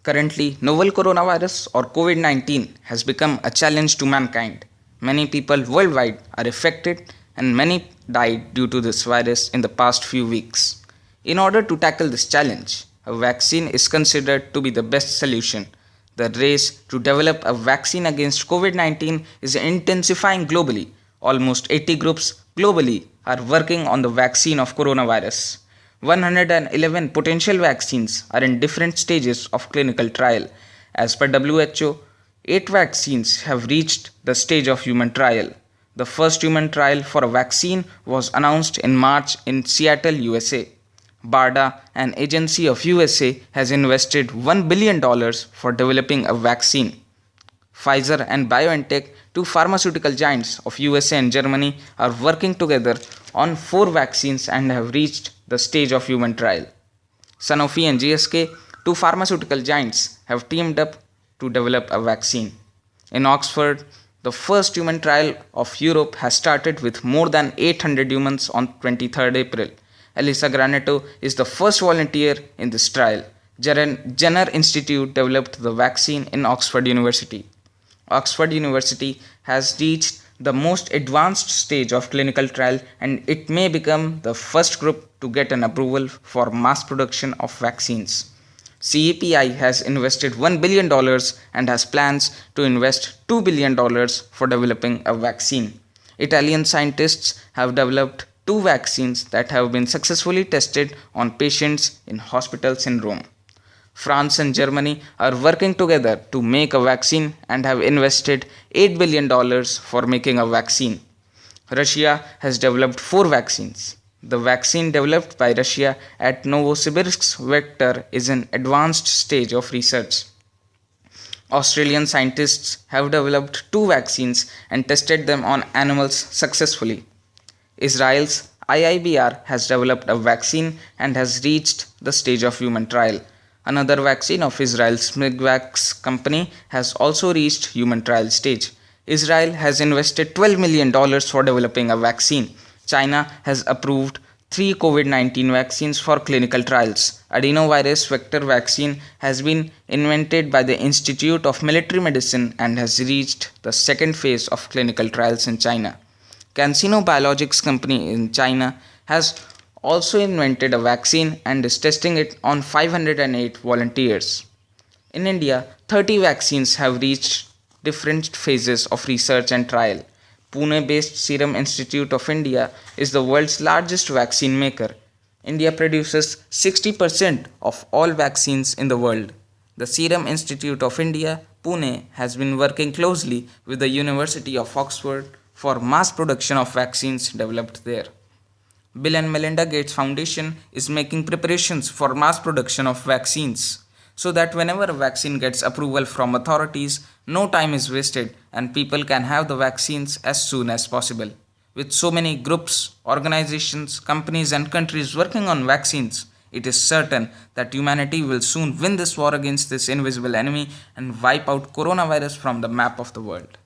Currently, novel coronavirus or COVID 19 has become a challenge to mankind. Many people worldwide are affected and many died due to this virus in the past few weeks. In order to tackle this challenge, a vaccine is considered to be the best solution. The race to develop a vaccine against COVID 19 is intensifying globally. Almost 80 groups globally are working on the vaccine of coronavirus. 111 potential vaccines are in different stages of clinical trial. As per WHO, 8 vaccines have reached the stage of human trial. The first human trial for a vaccine was announced in March in Seattle, USA. BARDA, an agency of USA, has invested $1 billion for developing a vaccine. Pfizer and BioNTech, two pharmaceutical giants of USA and Germany, are working together on 4 vaccines and have reached the stage of human trial. Sanofi and GSK, two pharmaceutical giants, have teamed up to develop a vaccine. In Oxford, the first human trial of Europe has started with more than 800 humans on 23rd April. Elisa Granito is the first volunteer in this trial. Jenner Institute developed the vaccine in Oxford University. Oxford University has reached the most advanced stage of clinical trial and it may become the first group to get an approval for mass production of vaccines. CEPI has invested $1 billion and has plans to invest $2 billion for developing a vaccine. Italian scientists have developed 2 vaccines that have been successfully tested on patients in hospitals in Rome. France and Germany are working together to make a vaccine and have invested $8 billion for making a vaccine. Russia has developed 4 vaccines. The vaccine developed by Russia at Novosibirsk Vector is in advanced stage of research. Australian scientists have developed 2 vaccines and tested them on animals successfully. Israel's IIBR has developed a vaccine and has reached the stage of human trial. Another vaccine of Israel's Migvax company has also reached human trial stage. Israel has invested $12 million for developing a vaccine. China has approved 3 COVID-19 vaccines for clinical trials. Adenovirus vector vaccine has been invented by the Institute of Military Medicine and has reached the second phase of clinical trials in China. CanSino Biologics company in China has also invented a vaccine and is testing it on 508 volunteers. In India, 30 vaccines have reached different phases of research and trial. Pune-based Serum Institute of India is the world's largest vaccine maker. India produces 60% of all vaccines in the world. The Serum Institute of India, Pune, has been working closely with the University of Oxford for mass production of vaccines developed there. Bill and Melinda Gates Foundation is making preparations for mass production of vaccines so that whenever a vaccine gets approval from authorities, no time is wasted and people can have the vaccines as soon as possible. With so many groups, organizations, companies and countries working on vaccines, it is certain that humanity will soon win this war against this invisible enemy and wipe out coronavirus from the map of the world.